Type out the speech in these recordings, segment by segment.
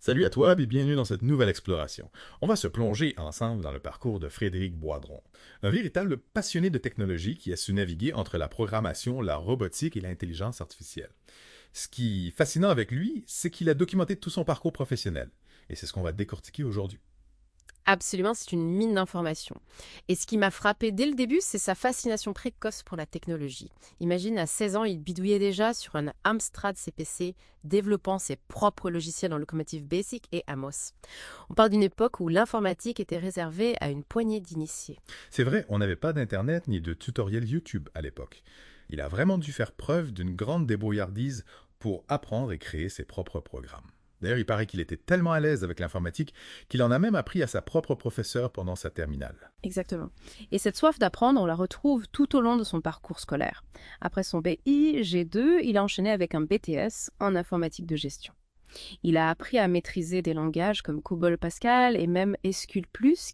Salut à toi et bienvenue dans cette nouvelle exploration. On va se plonger ensemble dans le parcours de Frédéric Boidron, un véritable passionné de technologie qui a su naviguer entre la programmation, la robotique et l'intelligence artificielle. Ce qui est fascinant avec lui, c'est qu'il a documenté tout son parcours professionnel. Et c'est ce qu'on va décortiquer aujourd'hui. Absolument, c'est une mine d'informations. Et ce qui m'a frappé dès le début, c'est sa fascination précoce pour la technologie. Imagine, à 16 ans, il bidouillait déjà sur un Amstrad CPC, développant ses propres logiciels en Locomotive Basic et Amos. On parle d'une époque où l'informatique était réservée à une poignée d'initiés. C'est vrai, on n'avait pas d'Internet ni de tutoriel YouTube à l'époque. Il a vraiment dû faire preuve d'une grande débrouillardise pour apprendre et créer ses propres programmes. D'ailleurs, il paraît qu'il était tellement à l'aise avec l'informatique qu'il en a même appris à sa propre professeure pendant sa terminale. Exactement. Et cette soif d'apprendre, on la retrouve tout au long de son parcours scolaire. Après son BI, G2, il a enchaîné avec un BTS en informatique de gestion. Il a appris à maîtriser des langages comme COBOL Pascal et même SQL+,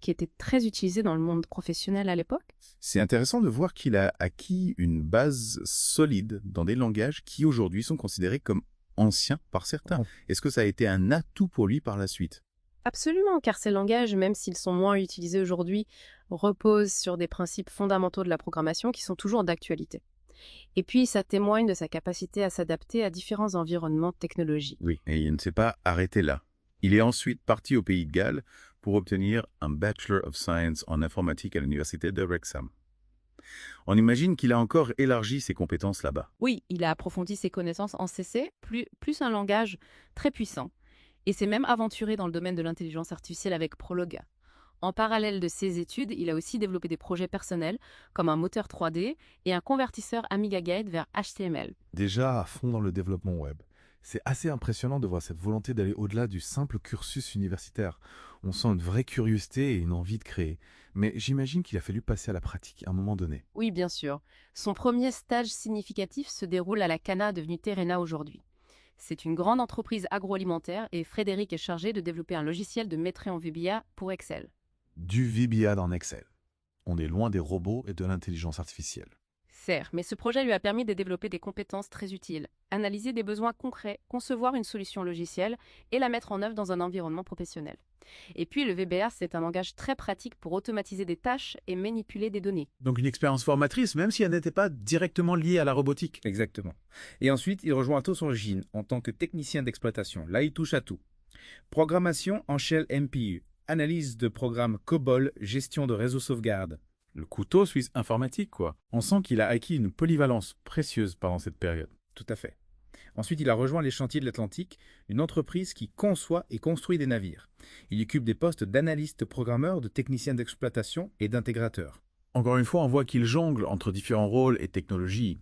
qui étaient très utilisés dans le monde professionnel à l'époque. C'est intéressant de voir qu'il a acquis une base solide dans des langages qui aujourd'hui sont considérés comme anciens par certains. Est-ce que ça a été un atout pour lui par la suite? Absolument, car ces langages, même s'ils sont moins utilisés aujourd'hui, reposent sur des principes fondamentaux de la programmation qui sont toujours d'actualité. Et puis, ça témoigne de sa capacité à s'adapter à différents environnements technologiques. Oui. Et il ne s'est pas arrêté là. Il est ensuite parti au Pays de Galles pour obtenir un Bachelor of Science en informatique à l'université de Wrexham. On imagine qu'il a encore élargi ses compétences là-bas. Oui, il a approfondi ses connaissances en CC, plus un langage très puissant. Et s'est même aventuré dans le domaine de l'intelligence artificielle avec Prologa. En parallèle de ses études, il a aussi développé des projets personnels, comme un moteur 3D et un convertisseur Amiga Gate vers HTML. Déjà à fond dans le développement web. C'est assez impressionnant de voir cette volonté d'aller au-delà du simple cursus universitaire. On sent une vraie curiosité et une envie de créer. Mais j'imagine qu'il a fallu passer à la pratique à un moment donné. Oui, bien sûr. Son premier stage significatif se déroule à la Cana devenue Terena aujourd'hui. C'est une grande entreprise agroalimentaire et Frédéric est chargé de développer un logiciel de maîtrise en VBA pour Excel. Du VBA dans Excel. On est loin des robots et de l'intelligence artificielle. Certes, mais ce projet lui a permis de développer des compétences très utiles, analyser des besoins concrets, concevoir une solution logicielle et la mettre en œuvre dans un environnement professionnel. Et puis le VBA, c'est un langage très pratique pour automatiser des tâches et manipuler des données. Donc une expérience formatrice, même si elle n'était pas directement liée à la robotique. Exactement. Et ensuite, il rejoint Atos Origine en tant que technicien d'exploitation. Là, il touche à tout. Programmation en shell MPU, analyse de programmes COBOL, gestion de réseau sauvegarde. Le couteau suisse informatique, quoi. On sent qu'il a acquis une polyvalence précieuse pendant cette période. Tout à fait. Ensuite, il a rejoint les chantiers de l'Atlantique, une entreprise qui conçoit et construit des navires. Il occupe des postes d'analyste programmeur, de technicien d'exploitation et d'intégrateur. Encore une fois, on voit qu'il jongle entre différents rôles et technologies.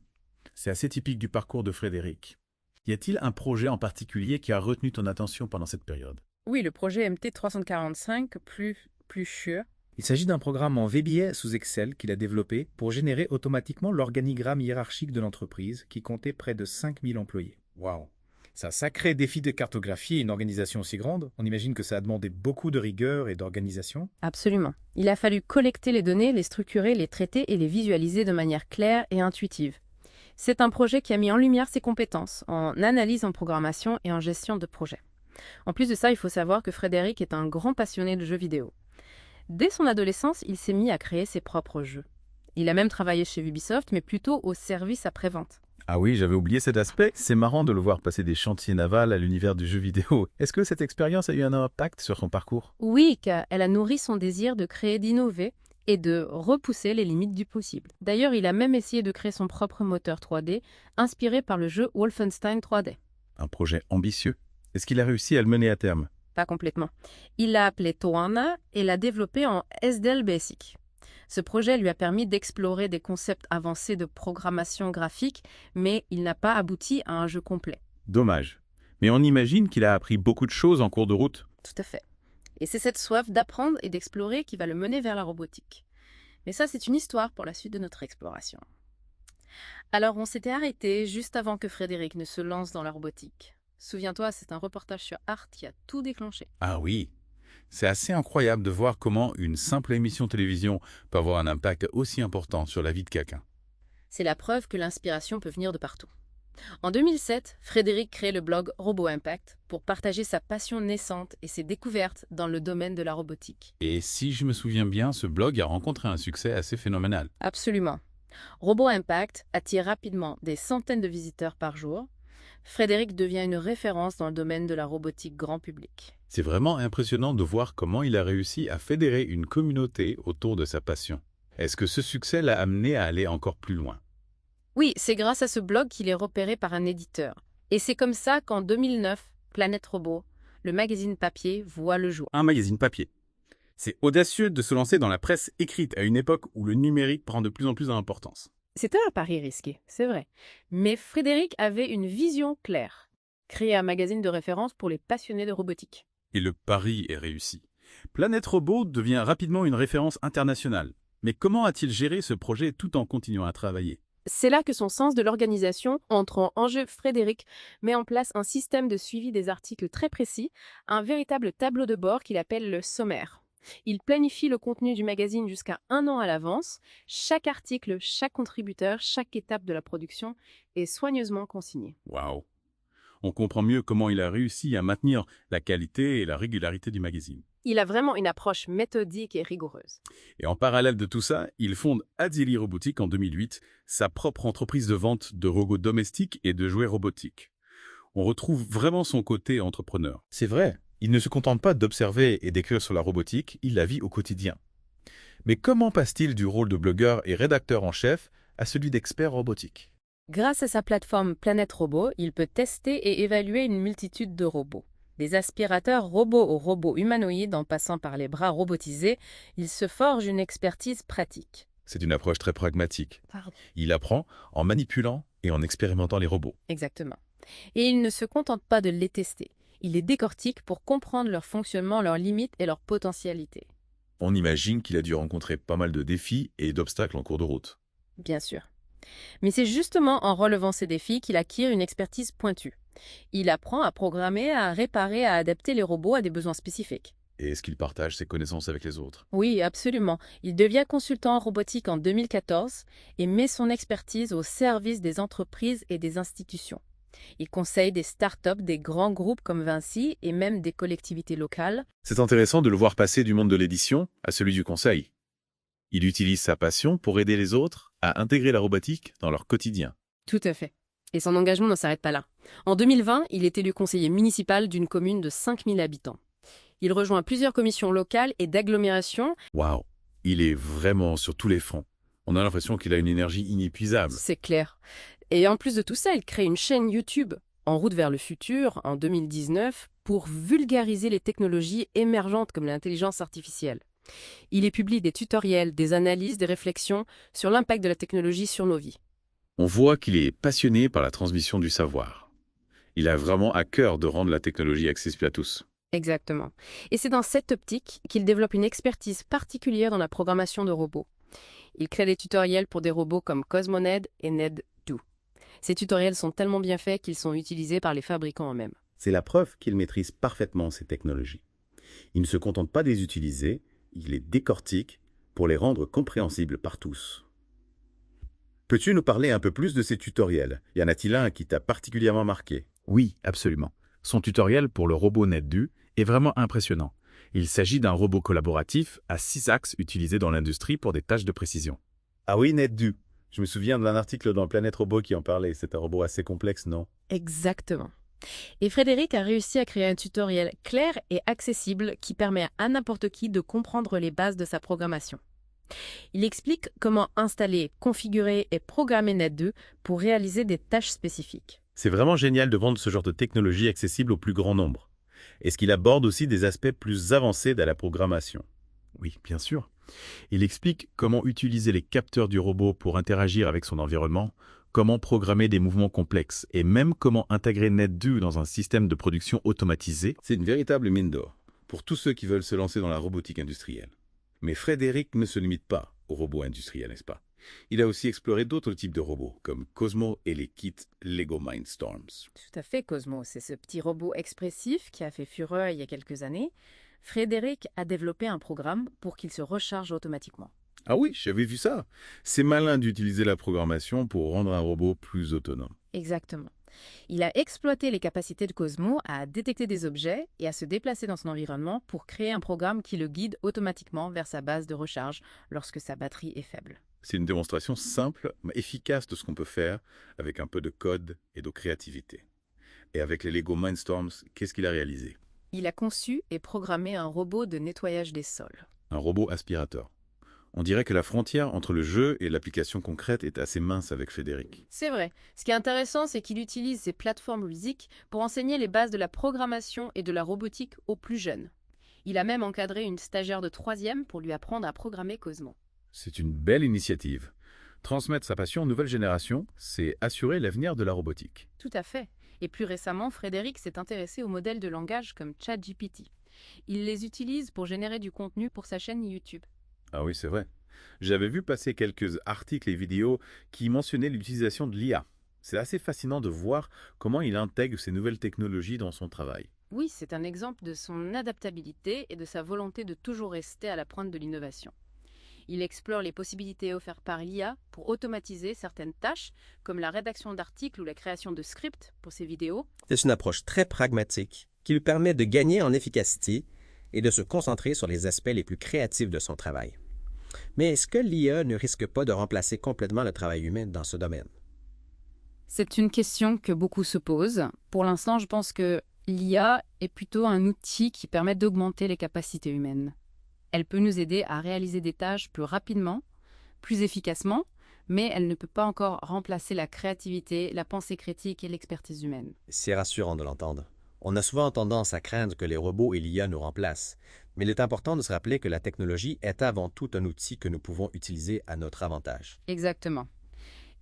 C'est assez typique du parcours de Frédéric. Y a-t-il un projet en particulier qui a retenu ton attention pendant cette période? Oui, le projet MT345, plus sûr. Il s'agit d'un programme en VBA sous Excel qu'il a développé pour générer automatiquement l'organigramme hiérarchique de l'entreprise qui comptait près de 5000 employés. Waouh! C'est un sacré défi de cartographier une organisation aussi grande. On imagine que ça a demandé beaucoup de rigueur et d'organisation. Absolument. Il a fallu collecter les données, les structurer, les traiter et les visualiser de manière claire et intuitive. C'est un projet qui a mis en lumière ses compétences en analyse en programmation et en gestion de projet. En plus de ça, il faut savoir que Frédéric est un grand passionné de jeux vidéo. Dès son adolescence, il s'est mis à créer ses propres jeux. Il a même travaillé chez Ubisoft, mais plutôt au service après-vente. Ah oui, j'avais oublié cet aspect. C'est marrant de le voir passer des chantiers navals à l'univers du jeu vidéo. Est-ce que cette expérience a eu un impact sur son parcours? Oui, car elle a nourri son désir de créer, d'innover et de repousser les limites du possible. D'ailleurs, il a même essayé de créer son propre moteur 3D, inspiré par le jeu Wolfenstein 3D. Un projet ambitieux. Est-ce qu'il a réussi à le mener à terme? Pas complètement. Il l'a appelé Toana et l'a développé en SDL Basic. Ce projet lui a permis d'explorer des concepts avancés de programmation graphique, mais il n'a pas abouti à un jeu complet. Dommage. Mais on imagine qu'il a appris beaucoup de choses en cours de route. Tout à fait. Et c'est cette soif d'apprendre et d'explorer qui va le mener vers la robotique. Mais ça, c'est une histoire pour la suite de notre exploration. Alors, on s'était arrêté juste avant que Frédéric ne se lance dans la robotique. Souviens-toi, c'est un reportage sur Arte qui a tout déclenché. Ah oui. C'est assez incroyable de voir comment une simple émission de télévision peut avoir un impact aussi important sur la vie de quelqu'un. C'est la preuve que l'inspiration peut venir de partout. En 2007, Frédéric crée le blog Robot Impact pour partager sa passion naissante et ses découvertes dans le domaine de la robotique. Et si je me souviens bien, ce blog a rencontré un succès assez phénoménal. Absolument. Robot Impact attire rapidement des centaines de visiteurs par jour. Frédéric devient une référence dans le domaine de la robotique grand public. C'est vraiment impressionnant de voir comment il a réussi à fédérer une communauté autour de sa passion. Est-ce que ce succès l'a amené à aller encore plus loin? Oui, c'est grâce à ce blog qu'il est repéré par un éditeur. Et c'est comme ça qu'en 2009, Planète Robot, le magazine papier, voit le jour. Un magazine papier. C'est audacieux de se lancer dans la presse écrite à une époque où le numérique prend de plus en plus d'importance. C'était un pari risqué, c'est vrai. Mais Frédéric avait une vision claire. Créer un magazine de référence pour les passionnés de robotique. Et le pari est réussi. Planète Robot devient rapidement une référence internationale. Mais comment a-t-il géré ce projet tout en continuant à travailler? C'est là que son sens de l'organisation entre en jeu. Frédéric met en place un système de suivi des articles très précis, un véritable tableau de bord qu'il appelle le sommaire. Il planifie le contenu du magazine jusqu'à 1 an à l'avance. Chaque article, chaque contributeur, chaque étape de la production est soigneusement consigné. Waouh! On comprend mieux comment il a réussi à maintenir la qualité et la régularité du magazine. Il a vraiment une approche méthodique et rigoureuse. Et en parallèle de tout ça, il fonde Adili Robotique en 2008, sa propre entreprise de vente de robots domestiques et de jouets robotiques. On retrouve vraiment son côté entrepreneur. C'est vrai, il ne se contente pas d'observer et d'écrire sur la robotique, il la vit au quotidien. Mais comment passe-t-il du rôle de blogueur et rédacteur en chef à celui d'expert robotique? Grâce à sa plateforme Planète Robot, il peut tester et évaluer une multitude de robots. Des aspirateurs robots aux robots humanoïdes en passant par les bras robotisés, il se forge une expertise pratique. C'est une approche très pragmatique. Pardon. Il apprend en manipulant et en expérimentant les robots. Exactement. Et il ne se contente pas de les tester. Il les décortique pour comprendre leur fonctionnement, leurs limites et leurs potentialités. On imagine qu'il a dû rencontrer pas mal de défis et d'obstacles en cours de route. Bien sûr. Mais c'est justement en relevant ces défis qu'il acquiert une expertise pointue. Il apprend à programmer, à réparer, à adapter les robots à des besoins spécifiques. Et est-ce qu'il partage ses connaissances avec les autres? Oui, absolument. Il devient consultant en robotique en 2014 et met son expertise au service des entreprises et des institutions. Il conseille des startups, des grands groupes comme Vinci et même des collectivités locales. C'est intéressant de le voir passer du monde de l'édition à celui du conseil. Il utilise sa passion pour aider les autres à intégrer la robotique dans leur quotidien. Tout à fait. Et son engagement ne s'arrête pas là. En 2020, il est élu conseiller municipal d'une commune de 5000 habitants. Il rejoint plusieurs commissions locales et d'agglomération. Waouh! Il est vraiment sur tous les fronts. On a l'impression qu'il a une énergie inépuisable. C'est clair. Et en plus de tout ça, il crée une chaîne YouTube, En route vers le futur, en 2019, pour vulgariser les technologies émergentes comme l'intelligence artificielle. Il y publie des tutoriels, des analyses, des réflexions sur l'impact de la technologie sur nos vies. On voit qu'il est passionné par la transmission du savoir. Il a vraiment à cœur de rendre la technologie accessible à tous. Exactement. Et c'est dans cette optique qu'il développe une expertise particulière dans la programmation de robots. Il crée des tutoriels pour des robots comme CosmoNed et Ned2. Ces tutoriels sont tellement bien faits qu'ils sont utilisés par les fabricants eux-mêmes. C'est la preuve qu'il maîtrise parfaitement ces technologies. Il ne se contente pas de les utiliser, il les décortique pour les rendre compréhensibles par tous. Peux-tu nous parler un peu plus de ces tutoriels? Y en a-t-il un qui t'a particulièrement marqué? Oui, absolument. Son tutoriel pour le robot Ned2 est vraiment impressionnant. Il s'agit d'un robot collaboratif à 6 axes utilisé dans l'industrie pour des tâches de précision. Ah oui, Ned2. Je me souviens d'un article dans Planète Robot qui en parlait. C'est un robot assez complexe, non? Exactement. Et Frédéric a réussi à créer un tutoriel clair et accessible qui permet à n'importe qui de comprendre les bases de sa programmation. Il explique comment installer, configurer et programmer Ned2 pour réaliser des tâches spécifiques. C'est vraiment génial de vendre ce genre de technologie accessible au plus grand nombre. Est-ce qu'il aborde aussi des aspects plus avancés de la programmation? Oui, bien sûr. Il explique comment utiliser les capteurs du robot pour interagir avec son environnement, comment programmer des mouvements complexes et même comment intégrer Ned2 dans un système de production automatisé. C'est une véritable mine d'or pour tous ceux qui veulent se lancer dans la robotique industrielle. Mais Frédéric ne se limite pas aux robots industriels, n'est-ce pas? Il a aussi exploré d'autres types de robots, comme Cosmo et les kits Lego Mindstorms. Tout à fait, Cosmo. C'est ce petit robot expressif qui a fait fureur il y a quelques années. Frédéric a développé un programme pour qu'il se recharge automatiquement. Ah oui, j'avais vu ça. C'est malin d'utiliser la programmation pour rendre un robot plus autonome. Exactement. Il a exploité les capacités de Cosmo à détecter des objets et à se déplacer dans son environnement pour créer un programme qui le guide automatiquement vers sa base de recharge lorsque sa batterie est faible. C'est une démonstration simple mais efficace de ce qu'on peut faire avec un peu de code et de créativité. Et avec les Lego Mindstorms, qu'est-ce qu'il a réalisé? Il a conçu et programmé un robot de nettoyage des sols. Un robot aspirateur. On dirait que la frontière entre le jeu et l'application concrète est assez mince avec Frédéric. C'est vrai. Ce qui est intéressant, c'est qu'il utilise ces plateformes ludiques pour enseigner les bases de la programmation et de la robotique aux plus jeunes. Il a même encadré une stagiaire de 3e pour lui apprendre à programmer Cosmo. C'est une belle initiative. Transmettre sa passion aux nouvelles générations, c'est assurer l'avenir de la robotique. Tout à fait. Et plus récemment, Frédéric s'est intéressé aux modèles de langage comme ChatGPT. Il les utilise pour générer du contenu pour sa chaîne YouTube. Ah oui, c'est vrai. J'avais vu passer quelques articles et vidéos qui mentionnaient l'utilisation de l'IA. C'est assez fascinant de voir comment il intègre ces nouvelles technologies dans son travail. Oui, c'est un exemple de son adaptabilité et de sa volonté de toujours rester à la pointe de l'innovation. Il explore les possibilités offertes par l'IA pour automatiser certaines tâches, comme la rédaction d'articles ou la création de scripts pour ses vidéos. C'est une approche très pragmatique qui lui permet de gagner en efficacité et de se concentrer sur les aspects les plus créatifs de son travail. Mais est-ce que l'IA ne risque pas de remplacer complètement le travail humain dans ce domaine? C'est une question que beaucoup se posent. Pour l'instant, je pense que l'IA est plutôt un outil qui permet d'augmenter les capacités humaines. Elle peut nous aider à réaliser des tâches plus rapidement, plus efficacement, mais elle ne peut pas encore remplacer la créativité, la pensée critique et l'expertise humaine. C'est rassurant de l'entendre. On a souvent tendance à craindre que les robots et l'IA nous remplacent, mais il est important de se rappeler que la technologie est avant tout un outil que nous pouvons utiliser à notre avantage. Exactement.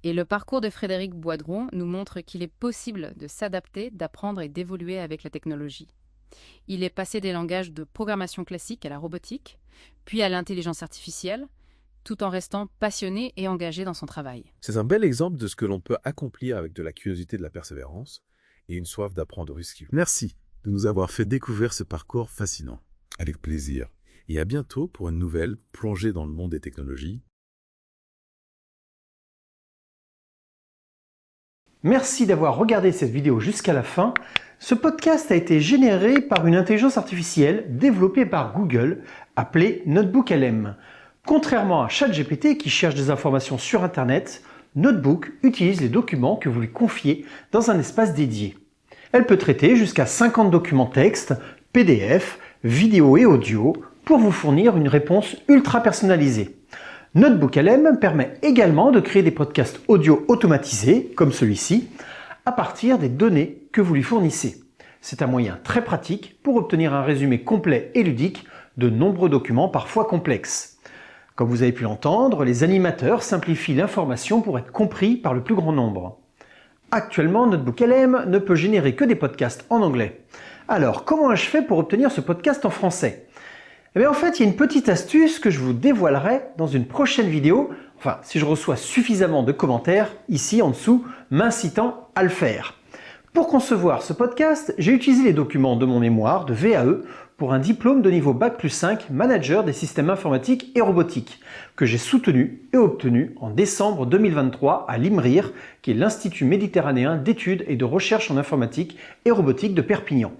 Et le parcours de Frédéric Boidron nous montre qu'il est possible de s'adapter, d'apprendre et d'évoluer avec la technologie. Il est passé des langages de programmation classique à la robotique, puis à l'intelligence artificielle, tout en restant passionné et engagé dans son travail. C'est un bel exemple de ce que l'on peut accomplir avec de la curiosité et de la persévérance et une soif d'apprendre au risque. Merci de nous avoir fait découvrir ce parcours fascinant. Avec plaisir. Et à bientôt pour une nouvelle plongée dans le monde des technologies. Merci d'avoir regardé cette vidéo jusqu'à la fin. Ce podcast a été généré par une intelligence artificielle développée par Google, appelée NotebookLM. Contrairement à ChatGPT qui cherche des informations sur Internet, Notebook utilise les documents que vous lui confiez dans un espace dédié. Elle peut traiter jusqu'à 50 documents texte, PDF, vidéo et audio pour vous fournir une réponse ultra personnalisée. NotebookLM permet également de créer des podcasts audio automatisés, comme celui-ci, à partir des données que vous lui fournissez. C'est un moyen très pratique pour obtenir un résumé complet et ludique de nombreux documents parfois complexes. Comme vous avez pu l'entendre, les animateurs simplifient l'information pour être compris par le plus grand nombre. Actuellement, NotebookLM ne peut générer que des podcasts en anglais. Alors, comment ai-je fait pour obtenir ce podcast en français ? Eh bien, en fait, il y a une petite astuce que je vous dévoilerai dans une prochaine vidéo, enfin, si je reçois suffisamment de commentaires ici en dessous m'incitant à le faire. Pour concevoir ce podcast, j'ai utilisé les documents de mon mémoire de VAE pour un diplôme de niveau Bac+5 Manager des systèmes informatiques et robotiques que j'ai soutenu et obtenu en décembre 2023 à l'IMRIR, qui est l'Institut méditerranéen d'études et de recherche en informatique et robotique de Perpignan.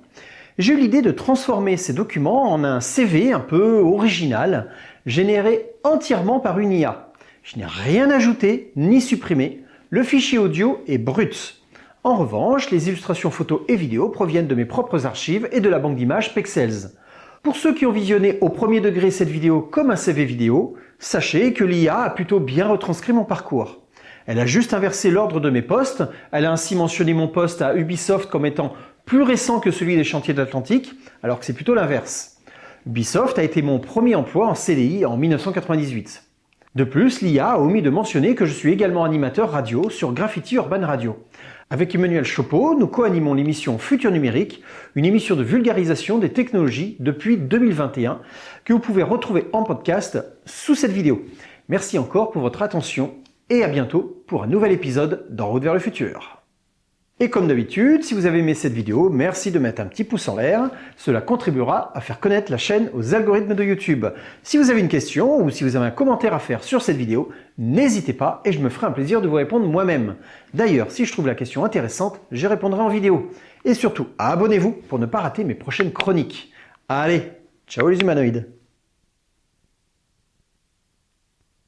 J'ai eu l'idée de transformer ces documents en un CV un peu original, généré entièrement par une IA. Je n'ai rien ajouté ni supprimé, le fichier audio est brut. En revanche, les illustrations photos et vidéos proviennent de mes propres archives et de la banque d'images Pexels. Pour ceux qui ont visionné au premier degré cette vidéo comme un CV vidéo, sachez que l'IA a plutôt bien retranscrit mon parcours. Elle a juste inversé l'ordre de mes postes, elle a ainsi mentionné mon poste à Ubisoft comme étant plus récent que celui des chantiers de l'Atlantique, alors que c'est plutôt l'inverse. Ubisoft a été mon premier emploi en CDI en 1998. De plus, l'IA a omis de mentionner que je suis également animateur radio sur Graffiti Urban Radio. Avec Emmanuel Chopeau, nous co-animons l'émission Futur Numérique, une émission de vulgarisation des technologies depuis 2021 que vous pouvez retrouver en podcast sous cette vidéo. Merci encore pour votre attention et à bientôt pour un nouvel épisode d'En route vers le futur. Et comme d'habitude, si vous avez aimé cette vidéo, merci de mettre un petit pouce en l'air. Cela contribuera à faire connaître la chaîne aux algorithmes de YouTube. Si vous avez une question ou si vous avez un commentaire à faire sur cette vidéo, n'hésitez pas et je me ferai un plaisir de vous répondre moi-même. D'ailleurs, si je trouve la question intéressante, j'y répondrai en vidéo. Et surtout, abonnez-vous pour ne pas rater mes prochaines chroniques. Allez, ciao les humanoïdes!